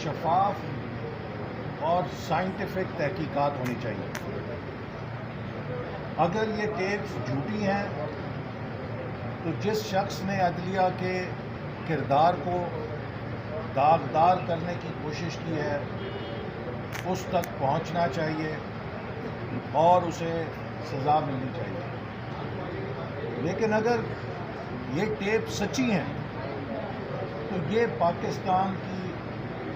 شفاف اور سائنٹیفک تحقیقات ہونی چاہیے۔ اگر یہ ٹیپس جھوٹی ہیں تو جس شخص نے عدلیہ کے کردار کو داغدار کرنے کی کوشش کی ہے اس تک پہنچنا چاہیے اور اسے سزا ملنی چاہیے۔ لیکن اگر یہ ٹیپ سچی ہیں تو یہ پاکستان کی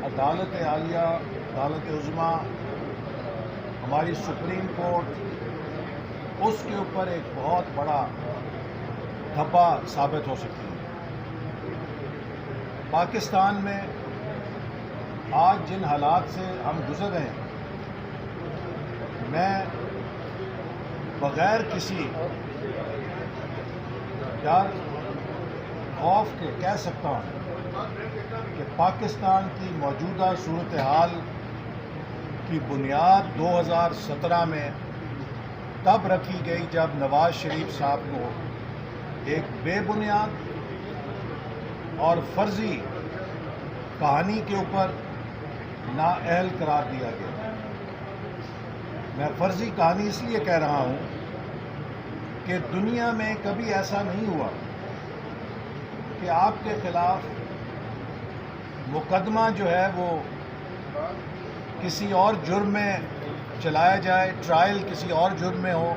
عدالت عالیہ، عدالت عظمیٰ، ہماری سپریم کورٹ، اس کے اوپر ایک بہت بڑا دھبا ثابت ہو سکتی ہے۔ پاکستان میں آج جن حالات سے ہم گزر رہے ہیں، میں بغیر کسی ڈر خوف کے کہہ سکتا ہوں کہ پاکستان کی موجودہ صورتحال کی بنیاد 2017 میں تب رکھی گئی جب نواز شریف صاحب کو ایک بے بنیاد اور فرضی کہانی کے اوپر نااہل قرار دیا گیا۔ میں فرضی کہانی اس لیے کہہ رہا ہوں کہ دنیا میں کبھی ایسا نہیں ہوا کہ آپ کے خلاف مقدمہ جو ہے وہ کسی اور جرم میں چلایا جائے، ٹرائل کسی اور جرم میں ہو،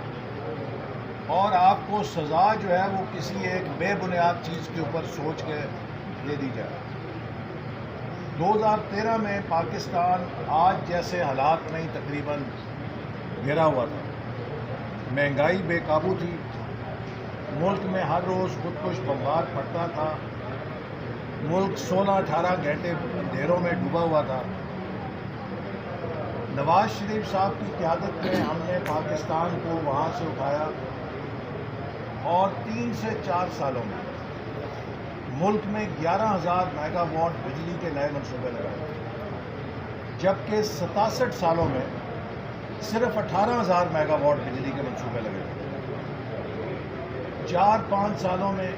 اور آپ کو سزا جو ہے وہ کسی ایک بے بنیاد چیز کے اوپر سوچ کے دے دی جائے۔ 2013 میں پاکستان آج جیسے حالات میں تقریباً گھرا ہوا تھا، مہنگائی بے قابو تھی، ملک میں ہر روز خودکش بمبار پھٹتا تھا، ملک 16-18 گھنٹے اندھیروں میں ڈوبا ہوا تھا۔ نواز شریف صاحب کی قیادت میں ہم نے پاکستان کو وہاں سے اٹھایا اور 3 سے 4 سالوں میں ملک میں 11,000 میگا واٹ بجلی کے نئے منصوبے لگائے، جبکہ 67 سالوں میں صرف 18,000 میگا واٹ بجلی کے منصوبے لگے۔ 4-5 سالوں میں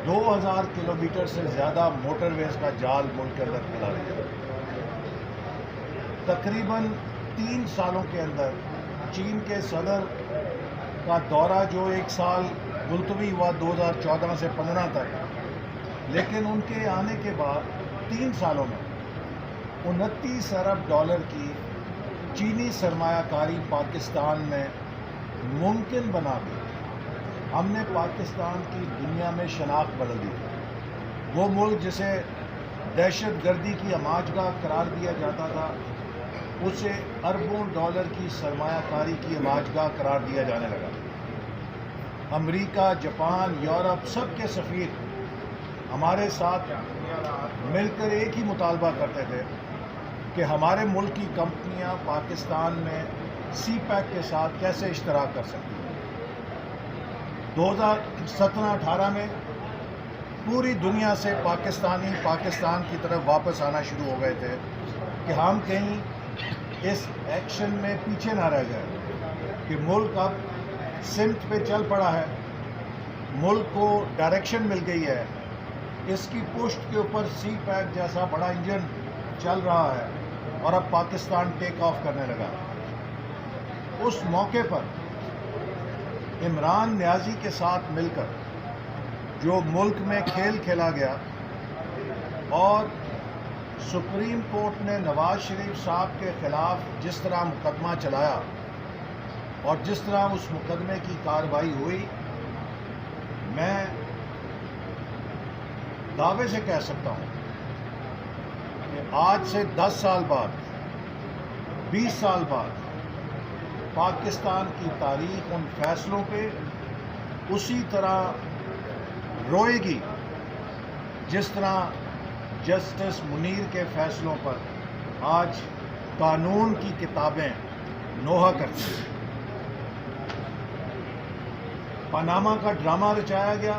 2,000 کلومیٹر سے زیادہ موٹر ویز کا جال ملک کے اندر پھیلا دیا۔ تقریباً 3 سالوں کے اندر چین کے صدر کا دورہ جو 1 سال ملتوی ہوا 2014 سے 15 تک، لیکن ان کے آنے کے بعد 3 سالوں میں 29 ارب ڈالر کی چینی سرمایہ کاری پاکستان میں ممکن بنا دی۔ ہم نے پاکستان کی دنیا میں شناخت بدل دی۔ وہ ملک جسے دہشت گردی کی ہماجگاہ قرار دیا جاتا تھا، اسے اربوں ڈالر کی سرمایہ کاری کی ہماجگاہ قرار دیا جانے لگا۔ امریکہ، جاپان، یورپ، سب کے سفیر ہمارے ساتھ مل کر ایک ہی مطالبہ کرتے تھے کہ ہمارے ملک کی کمپنیاں پاکستان میں سی پیک کے ساتھ کیسے اشتراک کر سکتی ہیں۔ 2017-18 میں پوری دنیا سے پاکستان کی طرف واپس آنا شروع ہو گئے تھے کہ ہم کہیں اس ایکشن میں پیچھے نہ رہ جائے کہ ملک اب سمت پہ چل پڑا ہے، ملک کو ڈائریکشن مل گئی ہے، اس کی پشت کے اوپر سی پیک جیسا بڑا انجن چل رہا ہے اور اب پاکستان ٹیک آف کرنے لگا۔ اس موقع پر عمران نیازی کے ساتھ مل کر جو ملک میں کھیل کھیلا گیا اور سپریم کورٹ نے نواز شریف صاحب کے خلاف جس طرح مقدمہ چلایا اور جس طرح اس مقدمے کی کارروائی ہوئی، میں دعوے سے کہہ سکتا ہوں کہ آج سے 10 سال بعد، 20 سال بعد پاکستان کی تاریخ ان فیصلوں پہ اسی طرح روئے گی جس طرح جسٹس منیر کے فیصلوں پر آج قانون کی کتابیں نوحہ کرتی ہیں۔ پاناما کا ڈرامہ رچایا گیا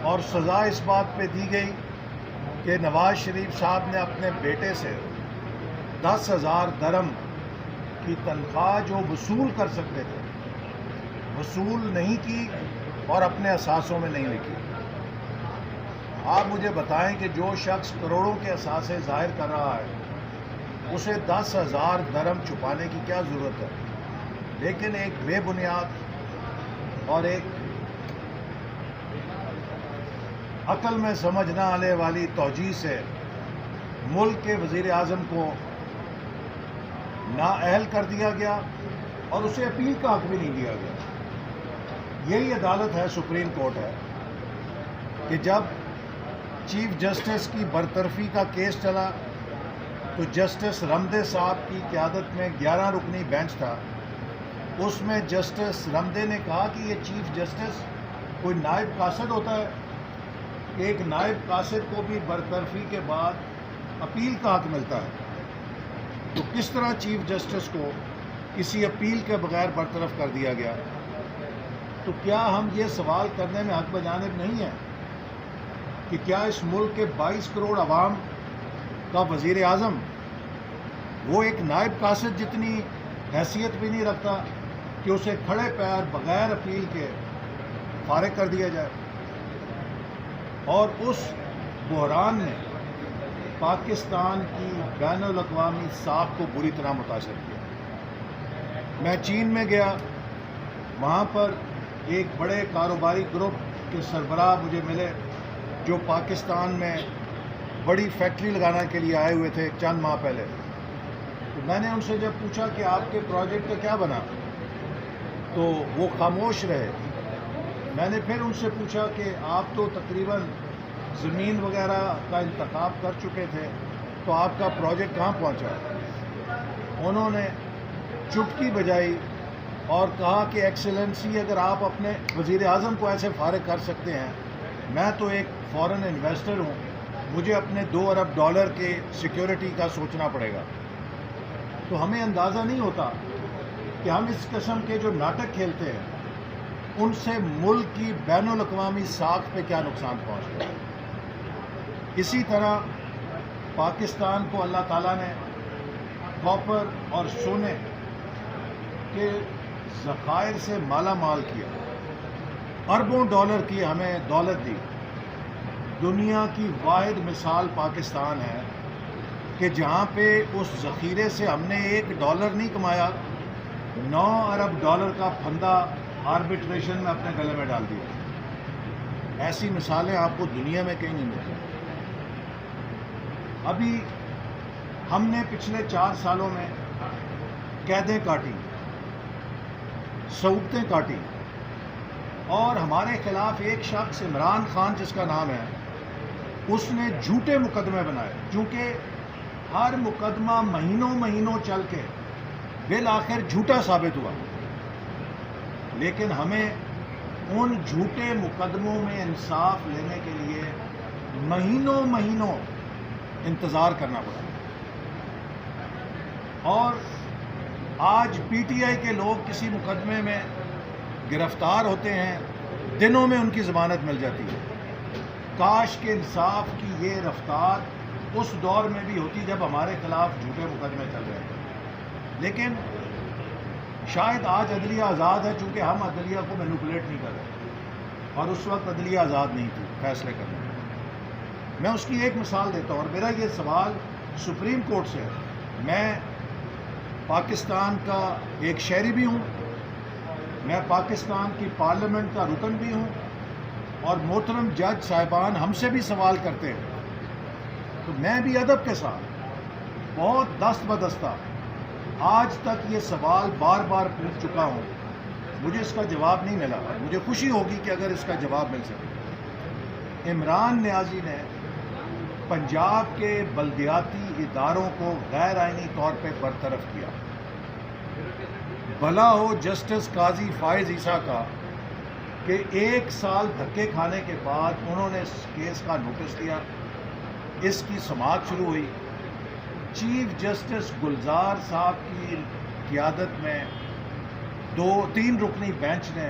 اور سزا اس بات پہ دی گئی کہ نواز شریف صاحب نے اپنے بیٹے سے 10,000 درہم کی تنخواہ جو وصول کر سکتے تھے وصول نہیں کی اور اپنے اثاثوں میں نہیں لکھی۔ آپ مجھے بتائیں کہ جو شخص کروڑوں کے اثاثے ظاہر کر رہا ہے اسے 10,000 درہم چھپانے کی کیا ضرورت ہے؟ لیکن ایک بے بنیاد اور ایک عقل میں سمجھ نہ آنے والی توجیہ سے ملک کے وزیر اعظم کو نااہل کر دیا گیا اور اسے اپیل کا حق بھی نہیں دیا گیا۔ یہی عدالت ہے، سپریم کورٹ ہے، کہ جب چیف جسٹس کی برطرفی کا کیس چلا تو جسٹس رمدے صاحب کی قیادت میں 11 رکنی بینچ تھا، اس میں جسٹس رمدے نے کہا کہ یہ چیف جسٹس کوئی نائب قاصد ہوتا ہے، ایک نائب قاصد کو بھی برطرفی کے بعد اپیل کا حق ملتا ہے، تو کس طرح چیف جسٹس کو کسی اپیل کے بغیر برطرف کر دیا گیا؟ تو کیا ہم یہ سوال کرنے میں حق بجانب نہیں ہیں کہ کیا اس ملک کے 22 کروڑ عوام کا وزیر اعظم وہ ایک نائب قاصد جتنی حیثیت بھی نہیں رکھتا کہ اسے کھڑے پیر بغیر اپیل کے فارغ کر دیا جائے؟ اور اس بحران نے پاکستان کی بین الاقوامی ساکھ کو بری طرح متاثر کیا۔ میں چین میں گیا، وہاں پر ایک بڑے کاروباری گروپ کے سربراہ مجھے ملے جو پاکستان میں بڑی فیکٹری لگانے کے لیے آئے ہوئے تھے چند ماہ پہلے۔ تو میں نے ان سے جب پوچھا کہ آپ کے پروجیکٹ کا کیا بنا تو وہ خاموش رہے۔ میں نے پھر ان سے پوچھا کہ آپ تو تقریباً زمین وغیرہ کا انتخاب کر چکے تھے، تو آپ کا پروجیکٹ کہاں پہنچا؟ انہوں نے چٹکی بجائی اور کہا کہ ایکسیلنسی، اگر آپ اپنے وزیر اعظم کو ایسے فارغ کر سکتے ہیں، میں تو ایک فورن انویسٹر ہوں، مجھے اپنے $2 ارب کے سیکیورٹی کا سوچنا پڑے گا۔ تو ہمیں اندازہ نہیں ہوتا کہ ہم اس قسم کے جو ناٹک کھیلتے ہیں ان سے ملک کی بین الاقوامی ساکھ پہ کیا نقصان پہنچتا ہے۔ اسی طرح پاکستان کو اللہ تعالیٰ نے کاپر اور سونے کے ذخائر سے مالا مال کیا، اربوں ڈالر کی ہمیں دولت دی۔ دنیا کی واحد مثال پاکستان ہے کہ جہاں پہ اس ذخیرے سے ہم نے $1 نہیں کمایا، $9 ارب کا پھندا آربیٹریشن میں اپنے گلے میں ڈال دیا۔ ایسی مثالیں آپ کو دنیا میں کہیں نہیں ملتی۔ ابھی ہم نے پچھلے 4 سالوں میں قیدیں کاٹی، صعوبتیں کاٹی، اور ہمارے خلاف ایک شخص عمران خان جس کا نام ہے، اس نے جھوٹے مقدمے بنائے، چونکہ ہر مقدمہ مہینوں چل کے بالآخر جھوٹا ثابت ہوا، لیکن ہمیں ان جھوٹے مقدموں میں انصاف لینے کے لیے مہینوں انتظار کرنا پڑا۔ اور آج پی ٹی آئی کے لوگ کسی مقدمے میں گرفتار ہوتے ہیں، دنوں میں ان کی ضمانت مل جاتی ہے۔ کاش کہ انصاف کی یہ رفتار اس دور میں بھی ہوتی جب ہمارے خلاف جھوٹے مقدمے چل رہے تھے، لیکن شاید آج عدلیہ آزاد ہے چونکہ ہم عدلیہ کو مینوپولیٹ نہیں کر رہے، اور اس وقت عدلیہ آزاد نہیں تھی فیصلے کرنے میں۔ میں اس کی ایک مثال دیتا ہوں، اور میرا یہ سوال سپریم کورٹ سے ہے۔ میں پاکستان کا ایک شہری بھی ہوں، میں پاکستان کی پارلیمنٹ کا رکن بھی ہوں، اور محترم جج صاحبان ہم سے بھی سوال کرتے ہیں، تو میں بھی ادب کے ساتھ بہت دست بدستہ آج تک یہ سوال بار پوچھ چکا ہوں، مجھے اس کا جواب نہیں ملا۔ مجھے خوشی ہوگی کہ اگر اس کا جواب مل سکے۔ عمران نیازی نے پنجاب کے بلدیاتی اداروں کو غیر آئینی طور پہ برطرف کیا۔ بھلا ہو جسٹس قاضی فائز عیسیٰ کا کہ 1 سال دھکے کھانے کے بعد انہوں نے اس کیس کا نوٹس دیا، اس کی سماعت شروع ہوئی۔ چیف جسٹس گلزار صاحب کی قیادت میں 2-3 رکنی بینچ نے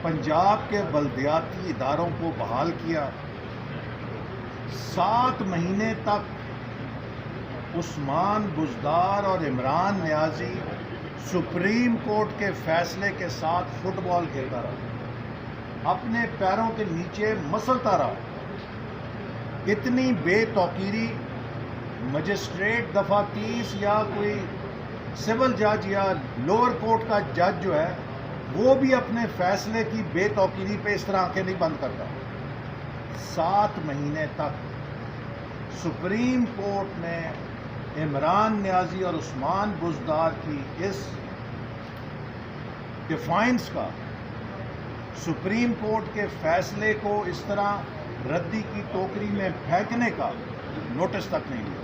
پنجاب کے بلدیاتی اداروں کو بحال کیا۔ 7 مہینے تک عثمان بزدار اور عمران نیازی سپریم کورٹ کے فیصلے کے ساتھ فٹ بال کھیلتا رہا، اپنے پیروں کے نیچے مسلتا رہا، اتنی بے توقیری مجسٹریٹ دفعہ 30 یا کوئی سول جج یا لوور کورٹ کا جج جو ہے وہ بھی اپنے فیصلے کی بے توقیری پہ اس طرح آنکھیں نہیں بند کرتا. 7 مہینے تک سپریم کورٹ نے عمران نیازی اور عثمان بزدار کی اس ڈیفائنس کا، سپریم کورٹ کے فیصلے کو اس طرح ردی کی ٹوکری میں پھینکنے کا نوٹس تک نہیں لیا.